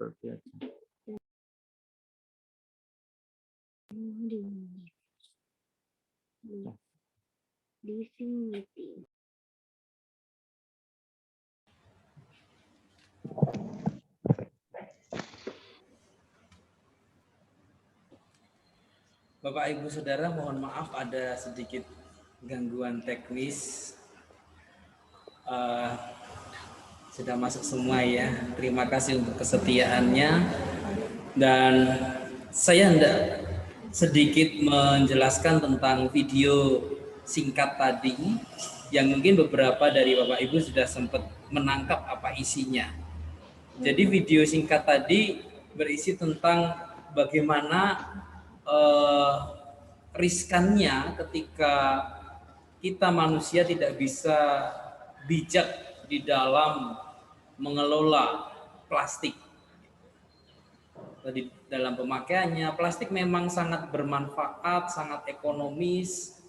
seperti aja. Bapak Ibu Saudara, mohon maaf ada sedikit gangguan teknis. Sudah masuk semua ya. Terima kasih untuk kesetiaannya. Dan saya hendak sedikit menjelaskan tentang video singkat tadi yang mungkin beberapa dari Bapak Ibu sudah sempat menangkap apa isinya. Jadi video singkat tadi berisi tentang bagaimana riskannya ketika kita manusia tidak bisa bijak di dalam mengelola plastik. Di dalam pemakaiannya, plastik memang sangat bermanfaat, sangat ekonomis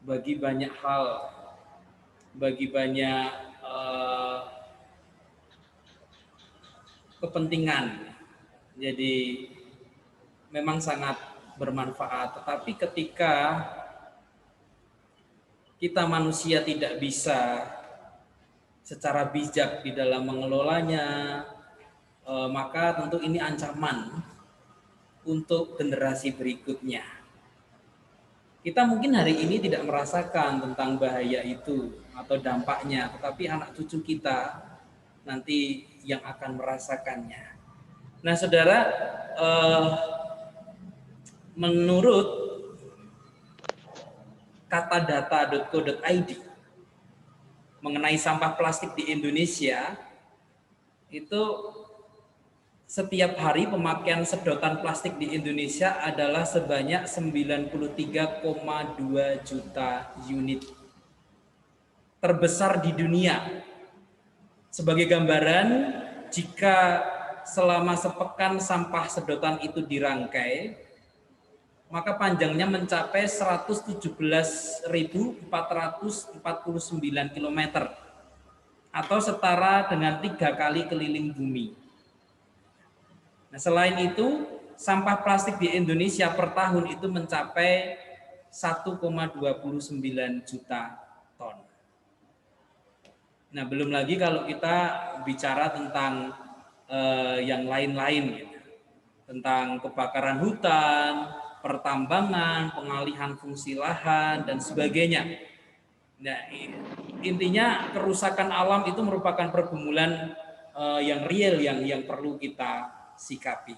bagi banyak hal, bagi banyak kepentingan. Jadi memang sangat bermanfaat. Tetapi ketika kita manusia tidak bisa secara bijak di dalam mengelolanya, maka tentu ini ancaman untuk generasi berikutnya. Kita mungkin hari ini tidak merasakan tentang bahaya itu atau dampaknya, tetapi anak cucu kita nanti yang akan merasakannya. Nah, saudara, menurut katadata.co.id mengenai sampah plastik di Indonesia, itu setiap hari pemakaian sedotan plastik di Indonesia adalah sebanyak 93,2 juta unit. Terbesar di dunia. Sebagai gambaran, jika selama sepekan sampah sedotan itu dirangkai, maka panjangnya mencapai 117.449 km atau setara dengan 3 kali keliling bumi. Nah, selain itu, sampah plastik di Indonesia per tahun itu mencapai 1,29 juta ton. Nah, belum lagi kalau kita bicara tentang yang lain-lain, gitu. Tentang kebakaran hutan, pertambangan, pengalihan fungsi lahan, dan sebagainya. Nah, intinya kerusakan alam itu merupakan pergumulan yang real yang perlu kita sikapi.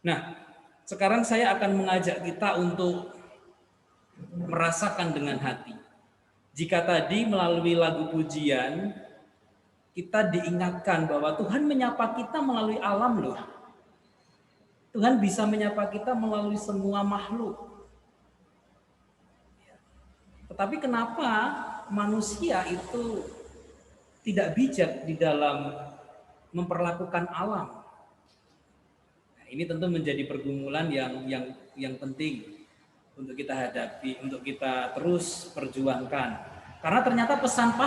Nah, sekarang saya akan mengajak kita untuk merasakan dengan hati. Jika tadi melalui lagu pujian kita diingatkan bahwa Tuhan menyapa kita melalui alam loh. Tuhan bisa menyapa kita melalui semua makhluk. Tetapi kenapa manusia itu tidak bijak di dalam memperlakukan alam? Nah, ini tentu menjadi pergumulan yang penting untuk kita hadapi, untuk kita terus perjuangkan. Karena ternyata pesan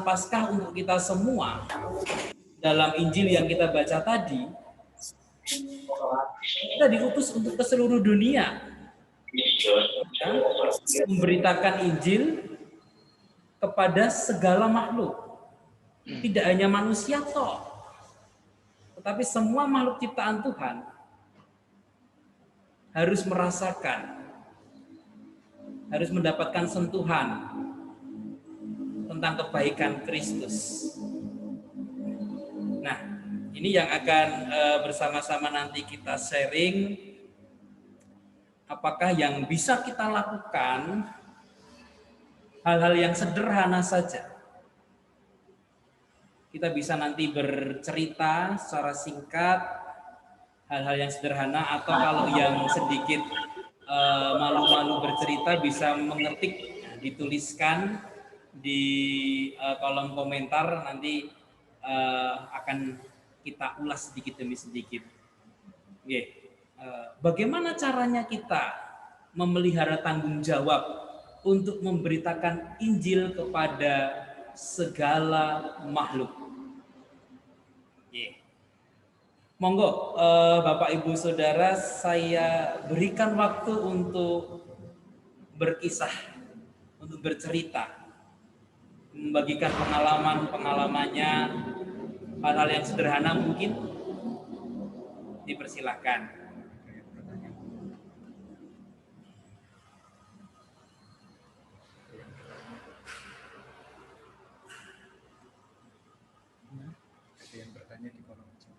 Paskah untuk kita semua dalam Injil yang kita baca tadi, kita diutus untuk ke seluruh dunia, ya, memberitakan Injil kepada segala makhluk, tidak hanya manusia toh, tetapi semua makhluk ciptaan Tuhan harus merasakan, harus mendapatkan sentuhan tentang kebaikan Kristus. Nah, ini yang akan bersama-sama nanti kita sharing, apakah yang bisa kita lakukan, hal-hal yang sederhana saja. Kita bisa nanti bercerita secara singkat, hal-hal yang sederhana, atau kalau yang sedikit malu-malu bercerita bisa mengetik, dituliskan di kolom komentar, nanti akan kita ulas sedikit demi sedikit. Bagaimana caranya kita memelihara tanggung jawab untuk memberitakan Injil kepada segala makhluk? Yeah. Monggo, Bapak Ibu Saudara, saya berikan waktu untuk berkisah, untuk bercerita, membagikan pengalaman-pengalamannya, hal-hal yang sederhana mungkin, dipersilahkan. Yang bertanya di kolom chat.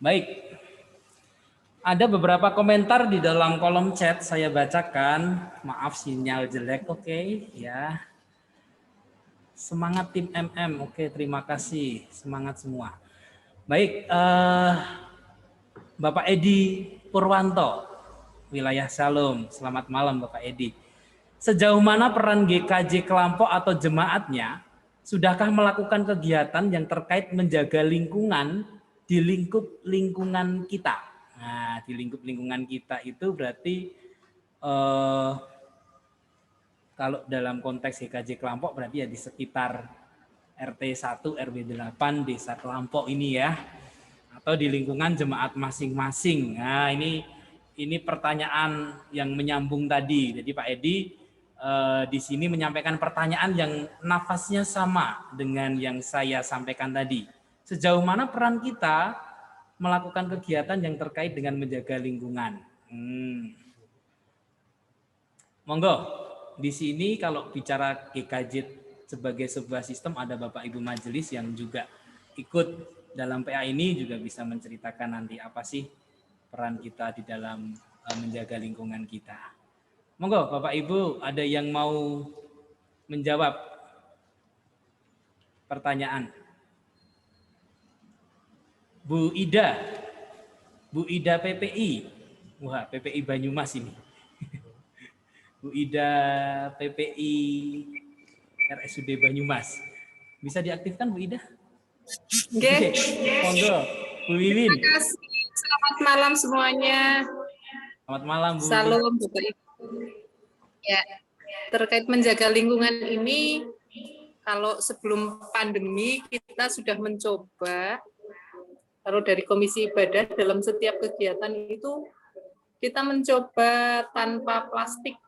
Baik, ada beberapa komentar di dalam kolom chat, saya bacakan. Maaf sinyal jelek, oke, ya. Semangat tim MM, oke, terima kasih, semangat semua. Baik, Bapak Edi Purwanto, wilayah Shalom. Selamat malam Bapak Edi. Sejauh mana peran GKJ kelompok atau jemaatnya? Sudahkah melakukan kegiatan yang terkait menjaga lingkungan di lingkup lingkungan kita? Nah, di lingkup lingkungan kita itu berarti kalau dalam konteks GKJ kelompok berarti ya di sekitar RT 1, RW 8, Desa Kelampok ini ya. Atau di lingkungan jemaat masing-masing. Nah, ini pertanyaan yang menyambung tadi. Jadi Pak Edi di sini menyampaikan pertanyaan yang nafasnya sama dengan yang saya sampaikan tadi. Sejauh mana peran kita melakukan kegiatan yang terkait dengan menjaga lingkungan? Monggo, di sini kalau bicara GKJ sebagai sebuah sistem ada Bapak Ibu Majelis yang juga ikut dalam PA ini juga bisa menceritakan nanti apa sih peran kita di dalam menjaga lingkungan kita. Monggo Bapak Ibu, ada yang mau menjawab pertanyaan? Bu Ida PPI. Wah, PPI Banyumas ini. Bu Ida PPI RSUD Banyumas. Bisa diaktifkan Bu Ida? Oke. Monggo, Bu Wiwin. Terima kasih. Selamat malam semuanya. Selamat malam Bu. Salam Bapak Ibu. Ya, terkait menjaga lingkungan ini, kalau sebelum pandemi kita sudah mencoba, kalau dari Komisi Ibadah dalam setiap kegiatan itu kita mencoba tanpa plastik,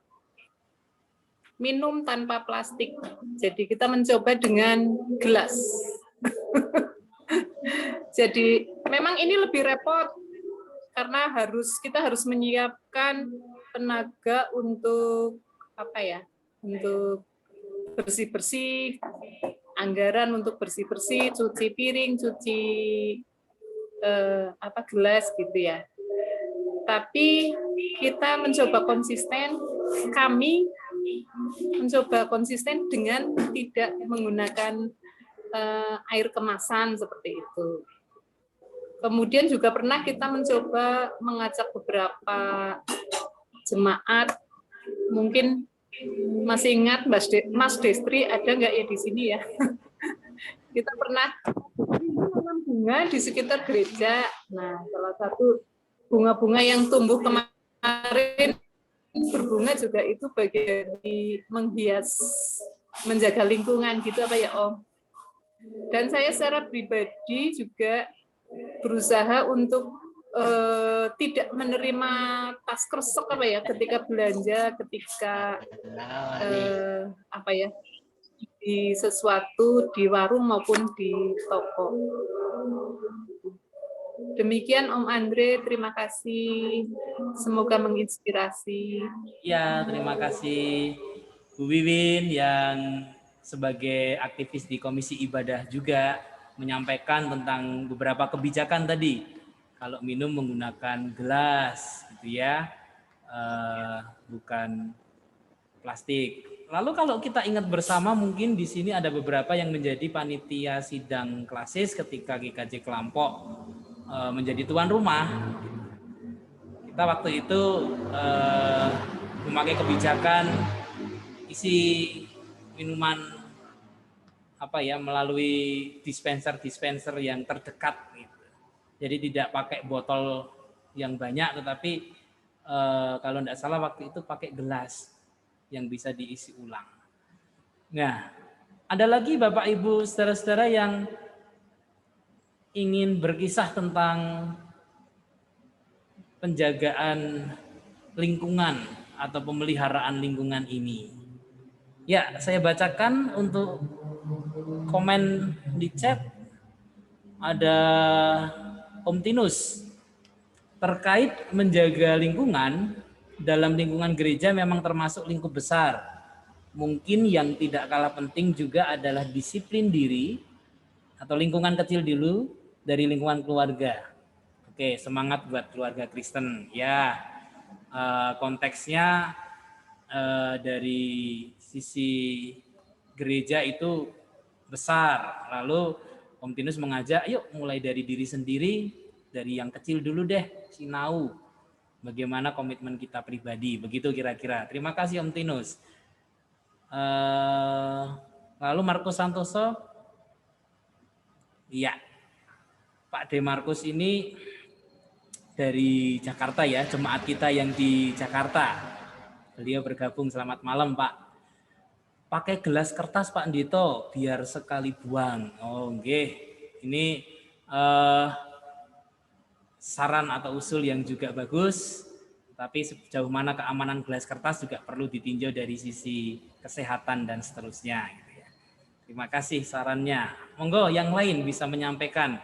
minum tanpa plastik. Jadi kita mencoba dengan gelas. Jadi memang ini lebih repot karena kita harus menyiapkan tenaga untuk untuk bersih-bersih, anggaran untuk bersih-bersih, cuci piring, cuci gelas gitu ya. Tapi kita mencoba konsisten, kami mencoba konsisten dengan tidak menggunakan air kemasan seperti itu. Kemudian juga pernah kita mencoba mengajak beberapa jemaat, mungkin masih ingat Mas Destri ada nggak ya di sini ya? Kita pernah menanam bunga di sekitar gereja. Nah, salah satu bunga-bunga yang tumbuh kemarin berbunga juga itu bagian dari menghias, menjaga lingkungan gitu apa ya Om? Dan saya secara pribadi juga berusaha untuk tidak menerima tas kresek ketika belanja, ketika di sesuatu di warung maupun di toko. Demikian Om Andre, terima kasih. Semoga menginspirasi. Ya, terima kasih Bu Wiwin yang sebagai aktivis di Komisi Ibadah juga menyampaikan tentang beberapa kebijakan tadi. Kalau minum menggunakan gelas, gitu ya, bukan plastik. Lalu kalau kita ingat bersama, mungkin di sini ada beberapa yang menjadi panitia sidang klasis ketika GKJ Kelampok menjadi tuan rumah. Kita waktu itu memakai kebijakan isi minuman melalui dispenser yang terdekat gitu. Jadi tidak pakai botol yang banyak, tetapi kalau tidak salah waktu itu pakai gelas yang bisa diisi ulang. Nah, ada lagi Bapak Ibu saudara-saudara yang ingin berkisah tentang penjagaan lingkungan atau pemeliharaan lingkungan ini. Ya, saya bacakan untuk komen di chat. Ada Om Tinus. Terkait menjaga lingkungan, dalam lingkungan gereja memang termasuk lingkup besar. Mungkin yang tidak kalah penting juga adalah disiplin diri atau lingkungan kecil dulu dari lingkungan keluarga. Oke, semangat buat keluarga Kristen. Ya, konteksnya dari sisi gereja itu besar. Lalu Om Tinus mengajak, yuk mulai dari diri sendiri, dari yang kecil dulu deh, sinau. Bagaimana komitmen kita pribadi, begitu kira-kira. Terima kasih Om Tinus. Lalu Markus Santoso, iya, Pak De Markus ini dari Jakarta ya, jemaat kita yang di Jakarta. Beliau bergabung, selamat malam Pak. Pakai gelas kertas Pak Ndito, biar sekali buang. Oh nggih, ini saran atau usul yang juga bagus. Tapi sejauh mana keamanan gelas kertas juga perlu ditinjau dari sisi kesehatan dan seterusnya. Gitu ya. Terima kasih sarannya. Monggo yang lain bisa menyampaikan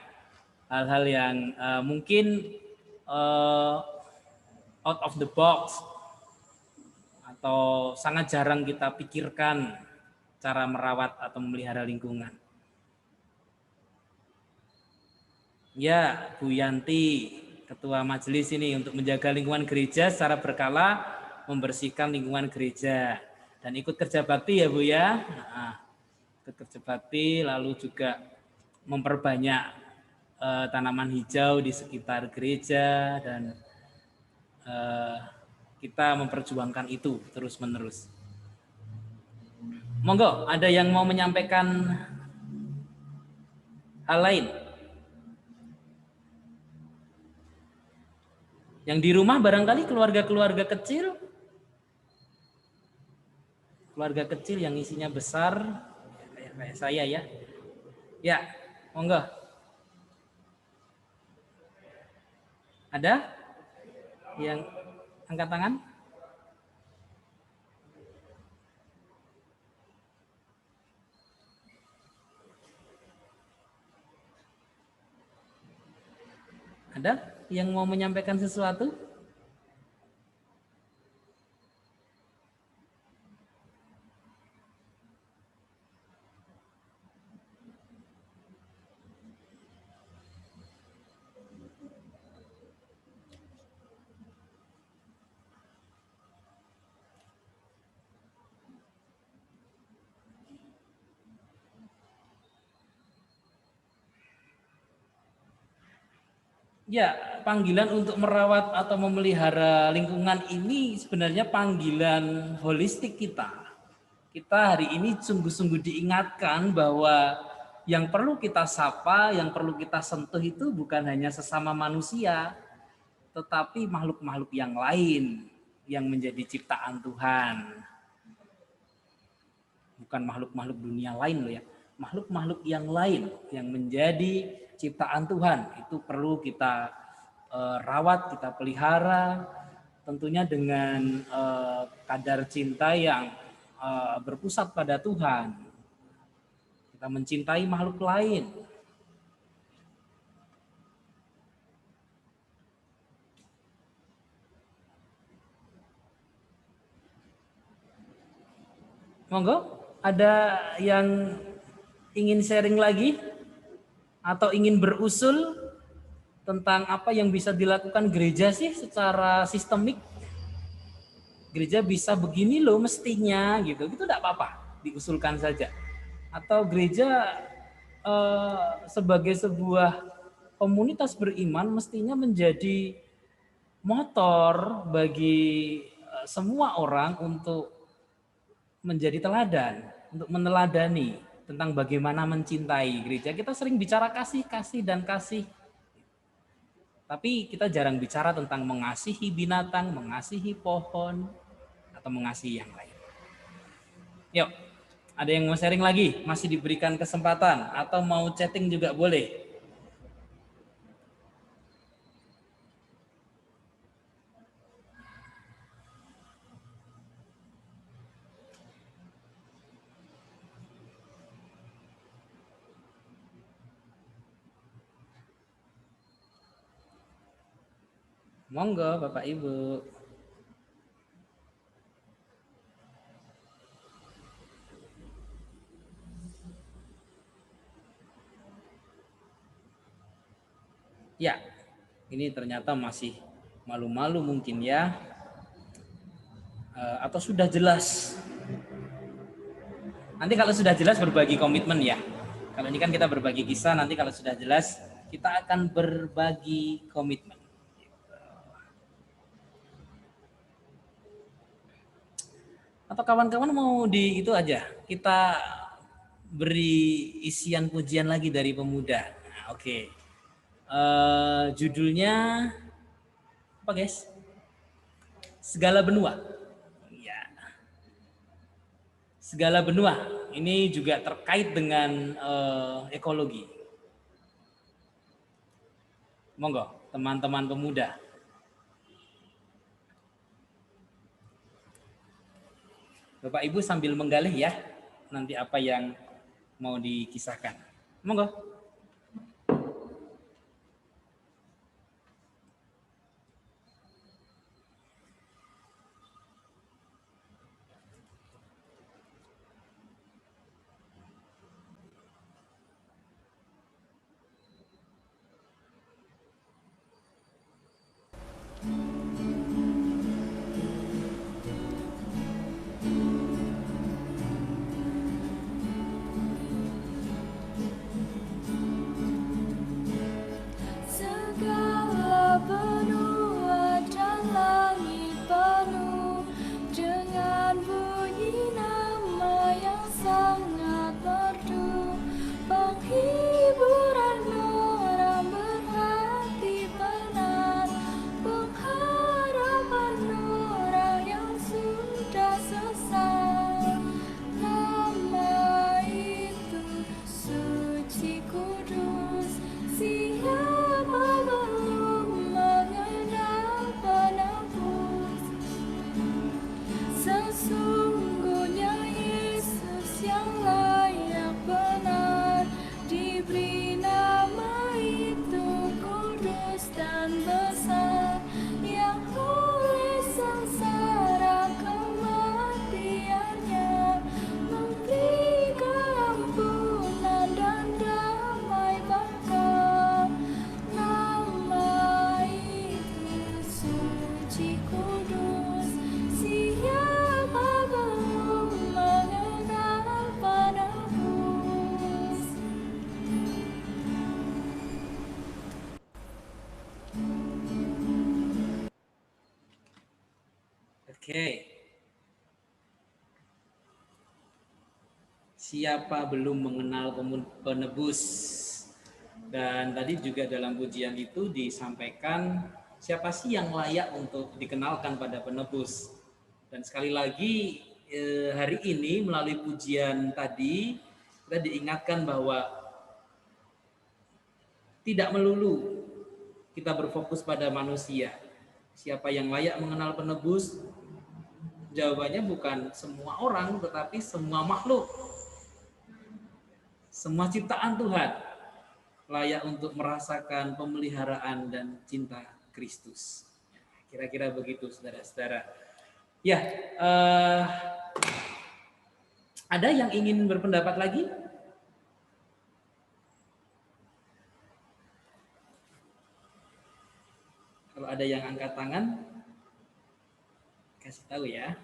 hal-hal yang mungkin out of the box atau sangat jarang kita pikirkan cara merawat atau memelihara lingkungan. Ya, Bu Yanti, Ketua Majelis ini untuk menjaga lingkungan gereja secara berkala, membersihkan lingkungan gereja. Dan ikut kerja bakti ya Bu ya. Nah, ikut kerja bakti, lalu juga memperbanyak tanaman hijau di sekitar gereja dan kita memperjuangkan itu terus-menerus. Monggo, ada yang mau menyampaikan hal lain? Yang di rumah barangkali keluarga-keluarga kecil, keluarga kecil yang isinya besar, kayak saya ya. Ya, monggo. Ada yang angkat tangan? Ada yang mau menyampaikan sesuatu? Ya, panggilan untuk merawat atau memelihara lingkungan ini sebenarnya panggilan holistik kita. Kita hari ini sungguh-sungguh diingatkan bahwa yang perlu kita sapa, yang perlu kita sentuh itu bukan hanya sesama manusia, tetapi makhluk-makhluk yang lain yang menjadi ciptaan Tuhan. Bukan makhluk-makhluk dunia lain loh ya, makhluk-makhluk yang lain yang menjadi ciptaan Tuhan itu perlu kita rawat, kita pelihara, tentunya dengan kadar cinta yang berpusat pada Tuhan. Kita mencintai makhluk lain. Monggo, ada yang ingin sharing lagi? Atau ingin berusul tentang apa yang bisa dilakukan gereja sih secara sistemik? Gereja bisa begini loh mestinya gitu, itu tidak apa-apa, diusulkan saja. Atau gereja sebagai sebuah komunitas beriman mestinya menjadi motor bagi semua orang untuk menjadi teladan, untuk meneladani tentang bagaimana mencintai gereja. Kita sering bicara kasih, kasih, dan kasih. Tapi kita jarang bicara tentang mengasihi binatang, mengasihi pohon, atau mengasihi yang lain. Yuk, ada yang mau sharing lagi? Masih diberikan kesempatan, atau mau chatting juga boleh. Monggo Bapak Ibu. Ya, ini ternyata masih malu-malu mungkin ya. Atau sudah jelas? Nanti kalau sudah jelas berbagi komitmen ya. Kalau ini kan kita berbagi kisah, nanti kalau sudah jelas kita akan berbagi komitmen. Atau kawan-kawan mau di itu aja, kita beri isian pujian lagi dari pemuda. Nah, oke. Judulnya apa guys? Segala benua. Ya. Segala benua. Ini juga terkait dengan ekologi. Monggo, teman-teman pemuda. Bapak Ibu sambil menggalih ya, nanti apa yang mau dikisahkan. Monggo. Segala benua dan langit penuh dengan bunyi nama yang sangat merdu, penghiburan orang berhati benar, pengharapan orang yang sudah sesat. Nama itu suci kudus, siapa belum mengenal penebus? Sesungguhnya Yesus yang layak benar diberi nama itu kudus dan besar, yang oleh sengsara kematiannya memberi keampunan dan damai baka. Nama itu suci kudus, siapa belum mengenal penebus? Oke. Siapa belum mengenal penebus? Dan tadi juga dalam pujian itu disampaikan siapa sih yang layak untuk dikenalkan pada penebus. Dan sekali lagi hari ini melalui pujian tadi kita diingatkan bahwa tidak melulu kita berfokus pada manusia. Siapa yang layak mengenal penebus? Jawabannya bukan semua orang, tetapi semua makhluk. Semua ciptaan Tuhan layak untuk merasakan pemeliharaan dan cinta Kristus. Kira-kira begitu, saudara-saudara. Ya, ada yang ingin berpendapat lagi? Kalau ada yang angkat tangan, kasih tahu ya.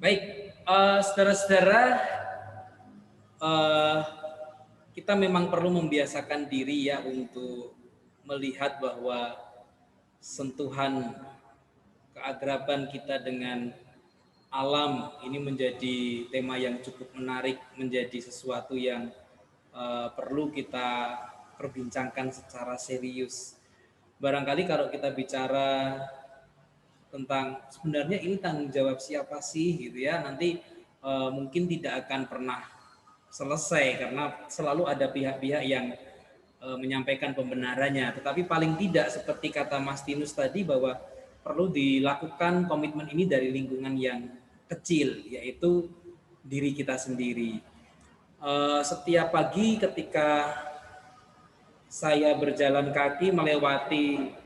Baik, saudara-saudara, kita memang perlu membiasakan diri ya untuk melihat bahwa sentuhan keakraban kita dengan alam ini menjadi tema yang cukup menarik, menjadi sesuatu yang perlu kita perbincangkan secara serius. Barangkali kalau kita bicara tentang sebenarnya ini tanggung jawab siapa sih gitu ya, nanti mungkin tidak akan pernah selesai karena selalu ada pihak-pihak yang menyampaikan pembenarannya. Tetapi paling tidak seperti kata Mas Tinus tadi bahwa perlu dilakukan komitmen ini dari lingkungan yang kecil, yaitu diri kita sendiri. Setiap pagi ketika saya berjalan kaki melewati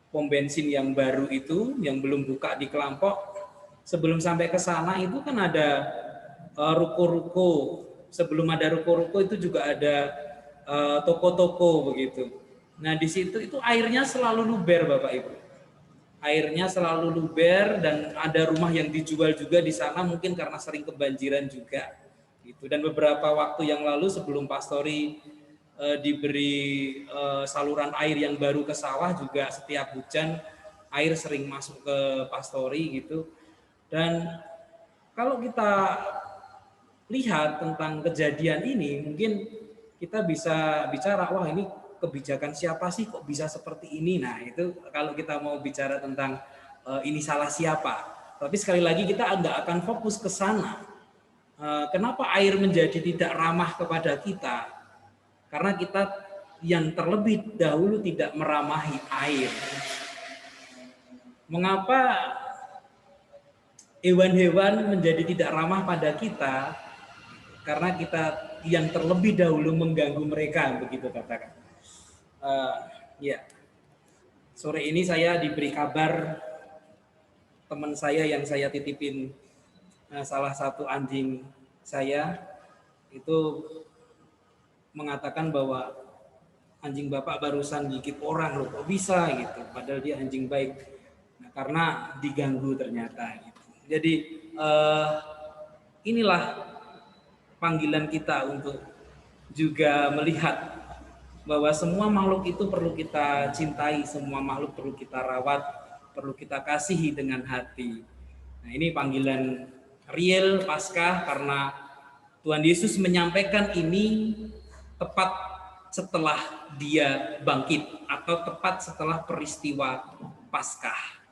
pom bensin yang baru itu, yang belum buka di Kelampok, sebelum sampai ke sana itu kan ada ruko-ruko. Sebelum ada ruko-ruko itu juga ada toko-toko begitu. Nah di situ itu airnya selalu luber Bapak Ibu. Airnya selalu luber dan ada rumah yang dijual juga di sana mungkin karena sering kebanjiran juga. Gitu. Dan beberapa waktu yang lalu sebelum Pastori diberi saluran air yang baru ke sawah juga setiap hujan air sering masuk ke Pastori gitu. Dan kalau kita lihat tentang kejadian ini mungkin kita bisa bicara wah ini kebijakan siapa sih kok bisa seperti ini. Nah itu kalau kita mau bicara tentang ini salah siapa. Tapi sekali lagi kita nggak akan fokus ke sana. Kenapa air menjadi tidak ramah kepada kita? Karena kita yang terlebih dahulu tidak meramahi air. Mengapa hewan-hewan menjadi tidak ramah pada kita? Karena kita yang terlebih dahulu mengganggu mereka, begitu katakan. Ya, sore ini saya diberi kabar teman saya yang saya titipin salah satu anjing saya itu mengatakan bahwa anjing bapak barusan gigit orang loh, kok bisa gitu, padahal dia anjing baik. Nah, karena diganggu ternyata gitu. Jadi inilah panggilan kita untuk juga melihat bahwa semua makhluk itu perlu kita cintai, semua makhluk perlu kita rawat, perlu kita kasihi dengan hati. Nah, ini panggilan real Paskah karena Tuhan Yesus menyampaikan ini tepat setelah dia bangkit atau tepat setelah peristiwa Paskah.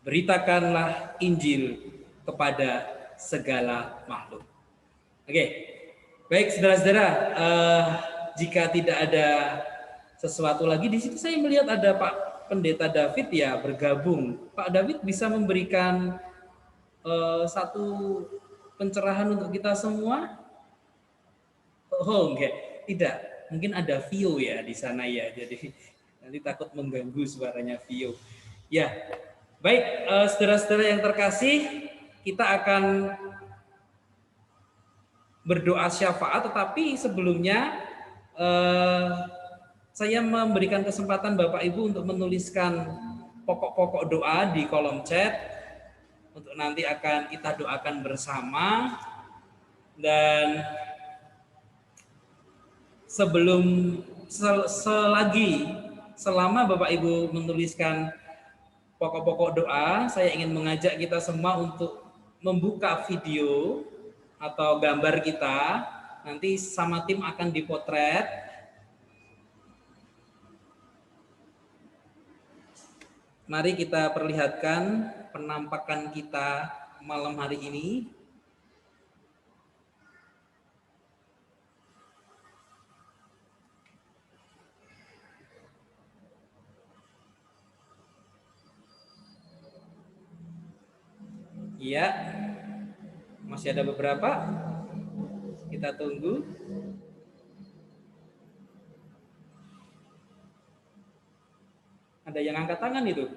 Beritakanlah Injil kepada segala makhluk. Oke, baik saudara-saudara, jika tidak ada sesuatu lagi di situ saya melihat ada Pak Pendeta David ya bergabung. Pak David bisa memberikan satu pencerahan untuk kita semua? Oh enggak, tidak. Mungkin ada Vio ya di sana ya. Jadi nanti takut mengganggu suaranya Vio. Ya, baik saudara-saudara yang terkasih, kita akan berdoa syafaat, tetapi sebelumnya saya memberikan kesempatan Bapak Ibu untuk menuliskan pokok-pokok doa di kolom chat untuk nanti akan kita doakan bersama. Dan selama Bapak Ibu menuliskan pokok-pokok doa, saya ingin mengajak kita semua untuk membuka video atau gambar kita. Nanti sama tim akan dipotret. Mari kita perlihatkan penampakan kita malam hari ini. Iya, masih ada beberapa. Kita tunggu. Ada yang angkat tangan itu?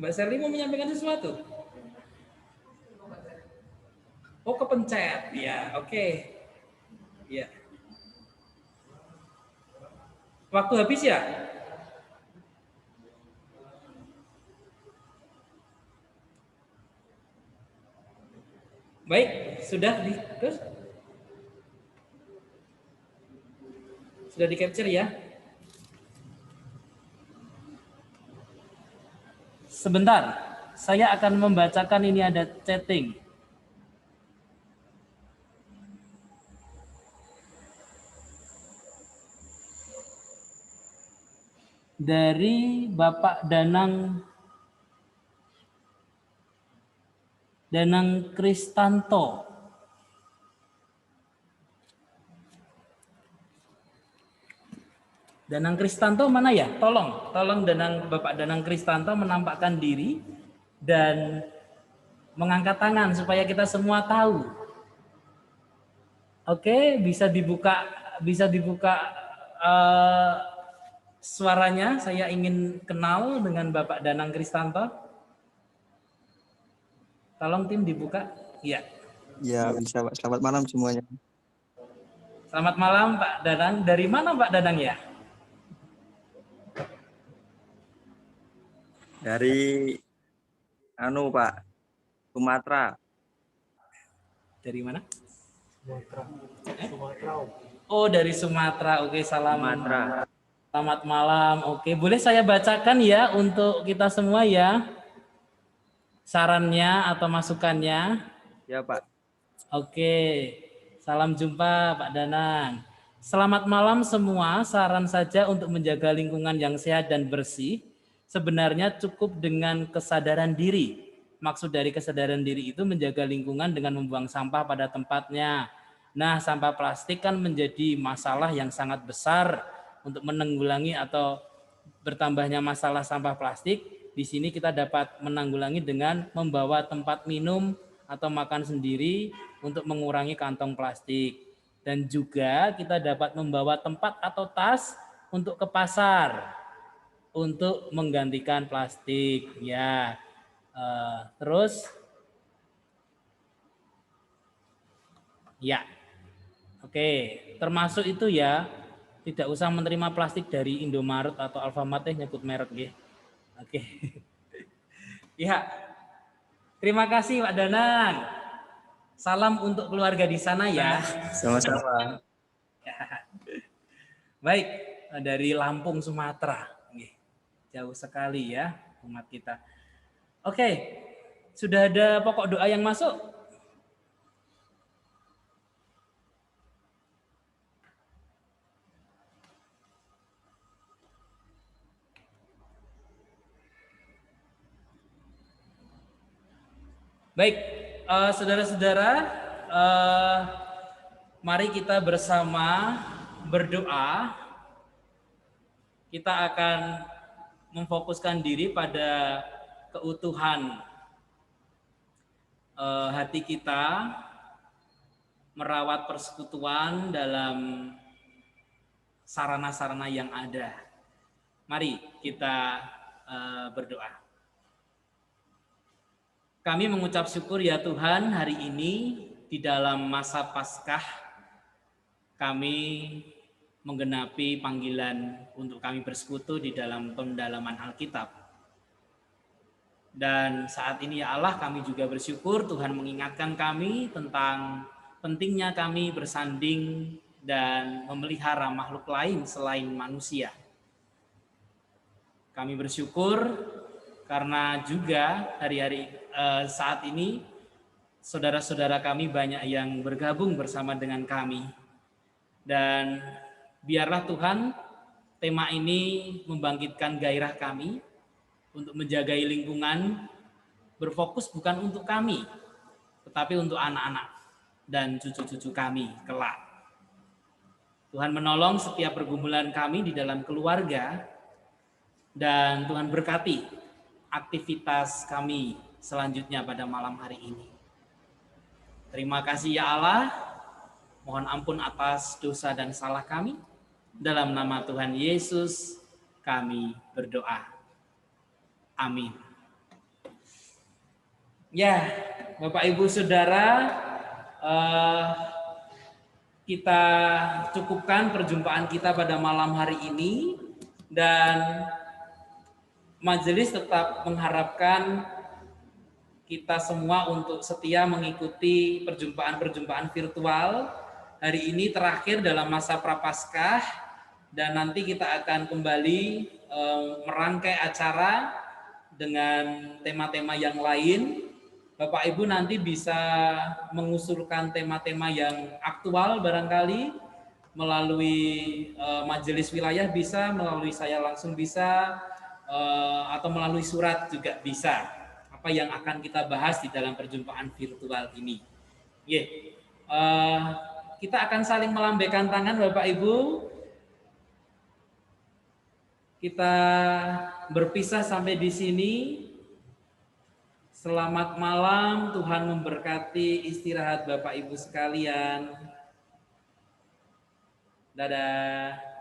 Mbak Serli mau menyampaikan sesuatu? Oh, kepencet. Ya, oke. Ya. Waktu habis ya? Baik, sudah terus? Sudah di capture ya? Sebentar, saya akan membacakan, ini ada chatting. Dari Bapak Danang Kristanto. Danang Kristanto mana ya? Tolong Bapak Danang Kristanto menampakkan diri dan mengangkat tangan supaya kita semua tahu. Oke, bisa dibuka suaranya. Saya ingin kenal dengan Bapak Danang Kristanto. Tolong tim dibuka. Iya. Ya, bisa Pak. Selamat malam semuanya. Selamat malam Pak Danang. Dari mana Pak Danang ya? Dari Pak, Sumatera. Dari mana? Sumatera. Oh, dari Sumatera. Oke, salam. Sumatera. Selamat malam. Oke, boleh saya bacakan ya untuk kita semua ya, sarannya atau masukannya. Ya Pak. Oke, salam jumpa Pak Danang. Selamat malam semua. Saran saja untuk menjaga lingkungan yang sehat dan bersih sebenarnya cukup dengan kesadaran diri. Maksud dari kesadaran diri itu menjaga lingkungan dengan membuang sampah pada tempatnya. Nah, sampah plastik kan menjadi masalah yang sangat besar. Untuk menanggulangi atau bertambahnya masalah sampah plastik, di sini kita dapat menanggulangi dengan membawa tempat minum atau makan sendiri untuk mengurangi kantong plastik. Dan juga kita dapat membawa tempat atau tas untuk ke pasar untuk menggantikan plastik. Ya, terus, ya, oke, termasuk itu ya. Tidak usah menerima plastik dari Indomaret atau Alfamart, nyebut merek ya. Oke. Ya. Terima kasih Pak Danang. Salam untuk keluarga di sana ya. Sama-sama. Baik, dari Lampung, Sumatera. Jauh sekali ya umat kita. Oke. Sudah ada pokok doa yang masuk? Baik, saudara-saudara, mari kita bersama berdoa. Kita akan memfokuskan diri pada keutuhan hati kita, merawat persekutuan dalam sarana-sarana yang ada. Mari kita berdoa. Kami mengucap syukur ya Tuhan, hari ini di dalam masa Paskah kami menggenapi panggilan untuk kami bersekutu di dalam pendalaman Alkitab. Dan saat ini ya Allah, kami juga bersyukur Tuhan mengingatkan kami tentang pentingnya kami bersanding dan memelihara makhluk lain selain manusia. Kami bersyukur karena juga hari-hari saat ini saudara-saudara kami banyak yang bergabung bersama dengan kami. Dan biarlah Tuhan tema ini membangkitkan gairah kami untuk menjaga lingkungan, berfokus bukan untuk kami, tetapi untuk anak-anak dan cucu-cucu kami kelak. Tuhan menolong setiap pergumulan kami di dalam keluarga, dan Tuhan berkati aktivitas kami selanjutnya pada malam hari ini. Terima kasih ya Allah, mohon ampun atas dosa dan salah kami. Dalam nama Tuhan Yesus kami berdoa. Amin. Ya, Bapak Ibu Saudara, kita cukupkan perjumpaan kita pada malam hari ini, dan majelis tetap mengharapkan kita semua untuk setia mengikuti perjumpaan-perjumpaan virtual. Hari ini terakhir dalam masa Prapaskah dan nanti kita akan kembali merangkai acara dengan tema-tema yang lain. Bapak Ibu nanti bisa mengusulkan tema-tema yang aktual barangkali melalui majelis wilayah bisa, melalui saya langsung bisa, atau melalui surat juga bisa. Apa yang akan kita bahas di dalam perjumpaan virtual ini. Kita akan saling melambaikan tangan Bapak Ibu. Kita berpisah sampai di sini. Selamat malam, Tuhan memberkati istirahat Bapak Ibu sekalian. Dadah.